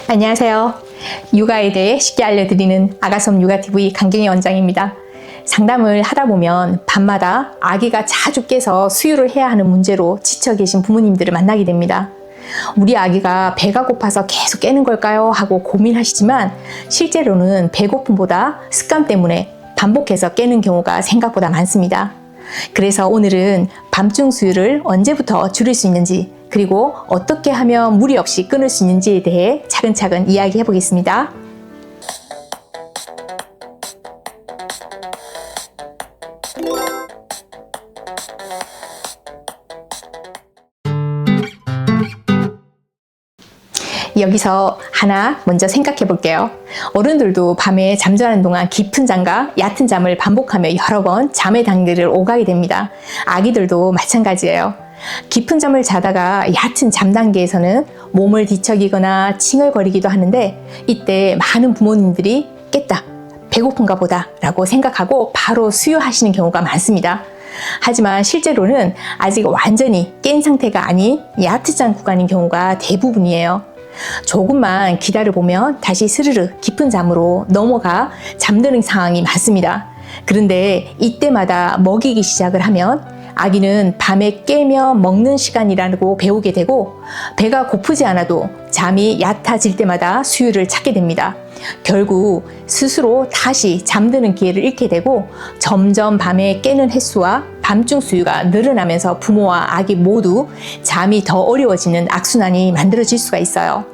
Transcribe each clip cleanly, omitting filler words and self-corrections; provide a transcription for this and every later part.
안녕하세요. 육아에 대해 쉽게 알려드리는 아가솜 육아TV 강경희 원장입니다. 상담을 하다 보면 밤마다 아기가 자주 깨서 수유를 해야 하는 문제로 지쳐 계신 부모님들을 만나게 됩니다. 우리 아기가 배가 고파서 계속 깨는 걸까요? 하고 고민하시지만 실제로는 배고픔보다 습관 때문에 반복해서 깨는 경우가 생각보다 많습니다. 그래서 오늘은 밤중 수유를 언제부터 줄일 수 있는지, 그리고 어떻게 하면 무리 없이 끊을 수 있는지에 대해 차근차근 이야기해 보겠습니다. 여기서 하나 먼저 생각해 볼게요. 어른들도 밤에 잠자는 동안 깊은 잠과 얕은 잠을 반복하며 여러 번 잠의 단계를 오가게 됩니다. 아기들도 마찬가지예요. 깊은 잠을 자다가 얕은 잠 단계에서는 몸을 뒤척이거나 칭얼거리기도 하는데, 이때 많은 부모님들이 깼다, 배고픈가 보다 라고 생각하고 바로 수유하시는 경우가 많습니다. 하지만 실제로는 아직 완전히 깬 상태가 아닌 얕은 잠 구간인 경우가 대부분이에요. 조금만 기다려보면 다시 스르르 깊은 잠으로 넘어가 잠드는 상황이 많습니다. 그런데 이때마다 먹이기 시작을 하면 아기는 밤에 깨며 먹는 시간이라고 배우게 되고, 배가 고프지 않아도 잠이 얕아질 때마다 수유를 찾게 됩니다. 결국 스스로 다시 잠드는 기회를 잃게 되고, 점점 밤에 깨는 횟수와 밤중 수유가 늘어나면서 부모와 아기 모두 잠이 더 어려워지는 악순환이 만들어질 수가 있어요.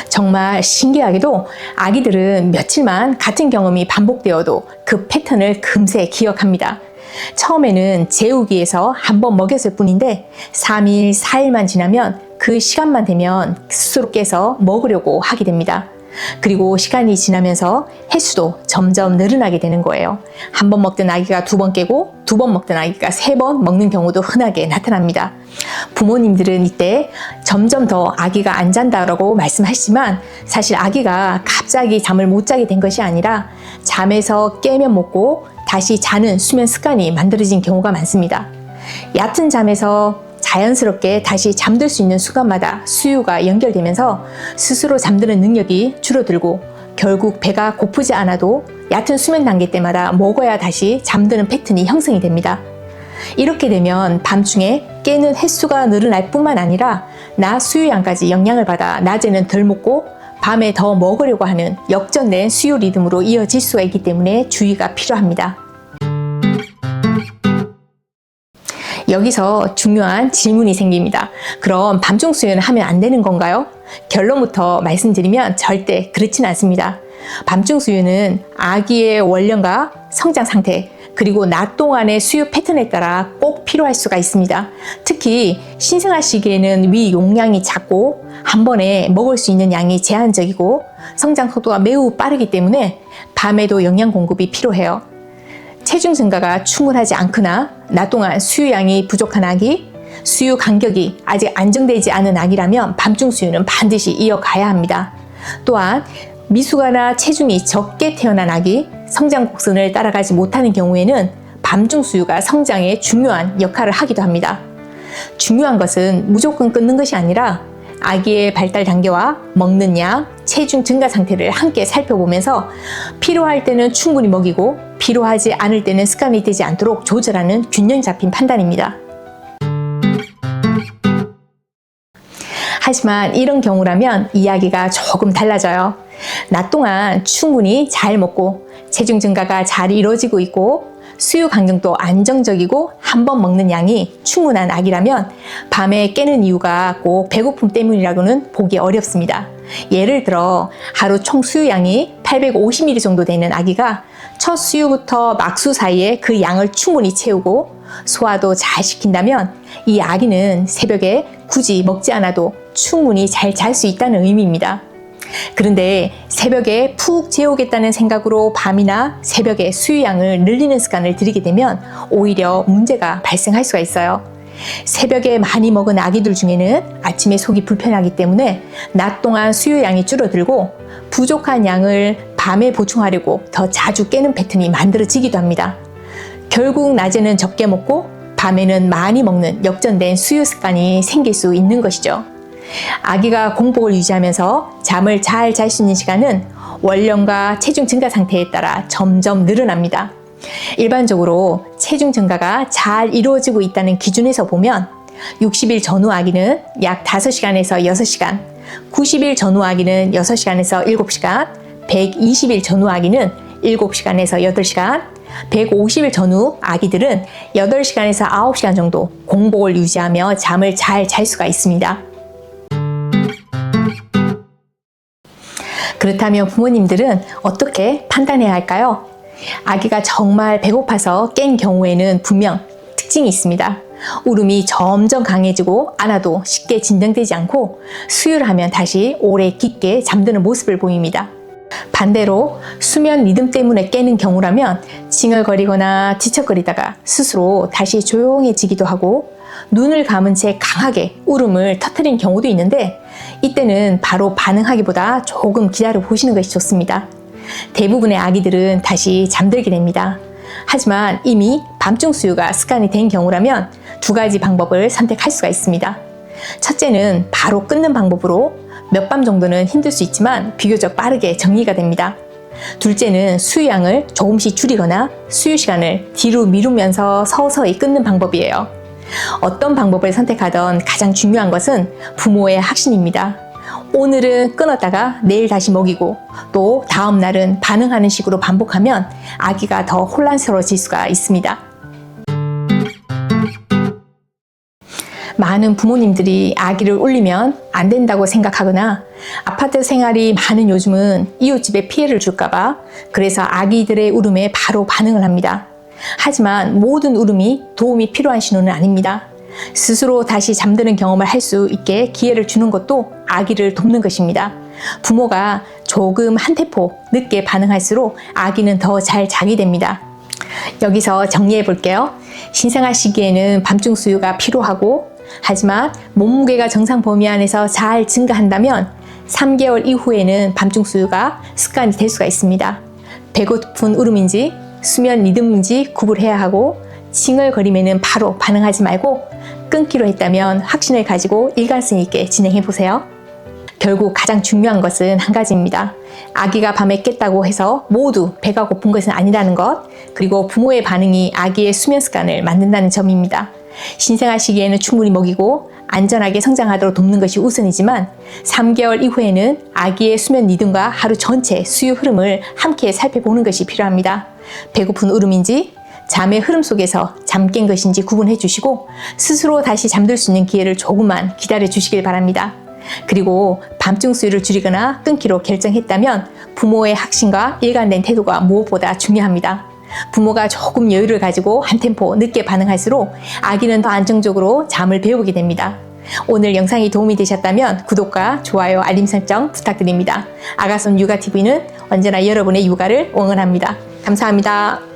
정말 신기하게도 아기들은 며칠만 같은 경험이 반복되어도 그 패턴을 금세 기억합니다. 처음에는 재우기에서 한번 먹였을 뿐인데 3일, 4일만 지나면 그 시간만 되면 스스로 깨서 먹으려고 하게 됩니다. 그리고 시간이 지나면서 횟수도 점점 늘어나게 되는 거예요. 한 번 먹던 아기가 2번 깨고, 2번 먹던 아기가 3번 먹는 경우도 흔하게 나타납니다. 부모님들은 이때 점점 더 아기가 안 잔다라고 말씀하시지만, 사실 아기가 갑자기 잠을 못 자게 된 것이 아니라 잠에서 깨면 먹고 다시 자는 수면 습관이 만들어진 경우가 많습니다. 얕은 잠에서 자연스럽게 다시 잠들 수 있는 순간마다 수유가 연결되면서 스스로 잠드는 능력이 줄어들고, 결국 배가 고프지 않아도 얕은 수면 단계 때마다 먹어야 다시 잠드는 패턴이 형성이 됩니다. 이렇게 되면 밤중에 깨는 횟수가 늘어날 뿐만 아니라 낮 수유량까지 영향을 받아 낮에는 덜 먹고 밤에 더 먹으려고 하는 역전된 수유 리듬으로 이어질 수가 있기 때문에 주의가 필요합니다. 여기서 중요한 질문이 생깁니다. 그럼 밤중 수유는 하면 안 되는 건가요? 결론부터 말씀드리면 절대 그렇진 않습니다. 밤중 수유는 아기의 원령과 성장 상태, 그리고 낮 동안의 수유 패턴에 따라 꼭 필요할 수가 있습니다. 특히 신생아 시기에는 위 용량이 작고 한 번에 먹을 수 있는 양이 제한적이고 성장 속도가 매우 빠르기 때문에 밤에도 영양 공급이 필요해요. 체중 증가가 충분하지 않거나 낮 동안 수유량이 부족한 아기, 수유 간격이 아직 안정되지 않은 아기라면 밤중 수유는 반드시 이어가야 합니다. 또한 미숙아나 체중이 적게 태어난 아기, 성장 곡선을 따라가지 못하는 경우에는 밤중 수유가 성장에 중요한 역할을 하기도 합니다. 중요한 것은 무조건 끊는 것이 아니라 아기의 발달 단계와 먹는 양, 체중 증가 상태를 함께 살펴보면서 필요할 때는 충분히 먹이고 필요하지 않을 때는 습관이 되지 않도록 조절하는 균형 잡힌 판단입니다. 하지만 이런 경우라면 이야기가 조금 달라져요. 낮 동안 충분히 잘 먹고 체중 증가가 잘 이루어지고 있고 수유 간격도 안정적이고 한 번 먹는 양이 충분한 아기라면 밤에 깨는 이유가 꼭 배고픔 때문이라고는 보기 어렵습니다. 예를 들어 하루 총 수유량이 850ml 정도 되는 아기가 첫 수유부터 막수 사이에 그 양을 충분히 채우고 소화도 잘 시킨다면 이 아기는 새벽에 굳이 먹지 않아도 충분히 잘 잘 수 있다는 의미입니다. 그런데 새벽에 푹 재우겠다는 생각으로 밤이나 새벽에 수유량을 늘리는 습관을 들이게 되면 오히려 문제가 발생할 수가 있어요. 새벽에 많이 먹은 아기들 중에는 아침에 속이 불편하기 때문에 낮 동안 수유량이 줄어들고 부족한 양을 밤에 보충하려고 더 자주 깨는 패턴이 만들어지기도 합니다. 결국 낮에는 적게 먹고 밤에는 많이 먹는 역전된 수유 습관이 생길 수 있는 것이죠. 아기가 공복을 유지하면서 잠을 잘 잘 수 있는 시간은 원령과 체중 증가 상태에 따라 점점 늘어납니다. 일반적으로 체중 증가가 잘 이루어지고 있다는 기준에서 보면 60일 전후 아기는 약 5시간에서 6시간, 90일 전후 아기는 6시간에서 7시간, 120일 전후 아기는 7시간에서 8시간, 150일 전후 아기들은 8시간에서 9시간 정도 공복을 유지하며 잠을 잘 잘 수가 있습니다. 그렇다면 부모님들은 어떻게 판단해야 할까요? 아기가 정말 배고파서 깬 경우에는 분명 특징이 있습니다. 울음이 점점 강해지고 안아도 쉽게 진정되지 않고 수유를 하면 다시 오래 깊게 잠드는 모습을 보입니다. 반대로 수면 리듬 때문에 깨는 경우라면 칭얼거리거나 뒤척거리다가 스스로 다시 조용해지기도 하고 눈을 감은 채 강하게 울음을 터뜨린 경우도 있는데 이때는 바로 반응하기보다 조금 기다려 보시는 것이 좋습니다. 대부분의 아기들은 다시 잠들게 됩니다. 하지만 이미 밤중 수유가 습관이 된 경우라면 2가지 방법을 선택할 수가 있습니다. 첫째는 바로 끊는 방법으로 몇 밤 정도는 힘들 수 있지만 비교적 빠르게 정리가 됩니다. 둘째는 수유량을 조금씩 줄이거나 수유 시간을 뒤로 미루면서 서서히 끊는 방법이에요. 어떤 방법을 선택하던 가장 중요한 것은 부모의 확신입니다. 오늘은 끊었다가 내일 다시 먹이고 또 다음 날은 반응하는 식으로 반복하면 아기가 더 혼란스러워질 수가 있습니다. 많은 부모님들이 아기를 울리면 안 된다고 생각하거나 아파트 생활이 많은 요즘은 이웃집에 피해를 줄까봐 그래서 아기들의 울음에 바로 반응을 합니다. 하지만 모든 울음이 도움이 필요한 신호는 아닙니다. 스스로 다시 잠드는 경험을 할 수 있게 기회를 주는 것도 아기를 돕는 것입니다. 부모가 조금 한 테포 늦게 반응할수록 아기는 더 잘 자게 됩니다. 여기서 정리해 볼게요. 신생아 시기에는 밤중 수유가 필요하고 하지만 몸무게가 정상 범위 안에서 잘 증가한다면 3개월 이후에는 밤중 수유가 습관이 될 수가 있습니다. 배고픈 울음인지 수면 리듬인지 구분해야 하고 칭얼거림에는 바로 반응하지 말고 끊기로 했다면 확신을 가지고 일관성 있게 진행해 보세요. 결국 가장 중요한 것은 한 가지입니다. 아기가 밤에 깼다고 해서 모두 배가 고픈 것은 아니라는 것, 그리고 부모의 반응이 아기의 수면 습관을 만든다는 점입니다. 신생아 시기에는 충분히 먹이고 안전하게 성장하도록 돕는 것이 우선이지만 3개월 이후에는 아기의 수면 리듬과 하루 전체 수유 흐름을 함께 살펴보는 것이 필요합니다. 배고픈 울음인지 잠의 흐름 속에서 잠 깬 것인지 구분해 주시고 스스로 다시 잠들 수 있는 기회를 조금만 기다려 주시길 바랍니다. 그리고 밤중 수유를 줄이거나 끊기로 결정했다면 부모의 확신과 일관된 태도가 무엇보다 중요합니다. 부모가 조금 여유를 가지고 한 템포 늦게 반응할수록 아기는 더 안정적으로 잠을 배우게 됩니다. 오늘 영상이 도움이 되셨다면 구독과 좋아요, 알림 설정 부탁드립니다. 아가손 육아TV는 언제나 여러분의 육아를 응원합니다. 감사합니다.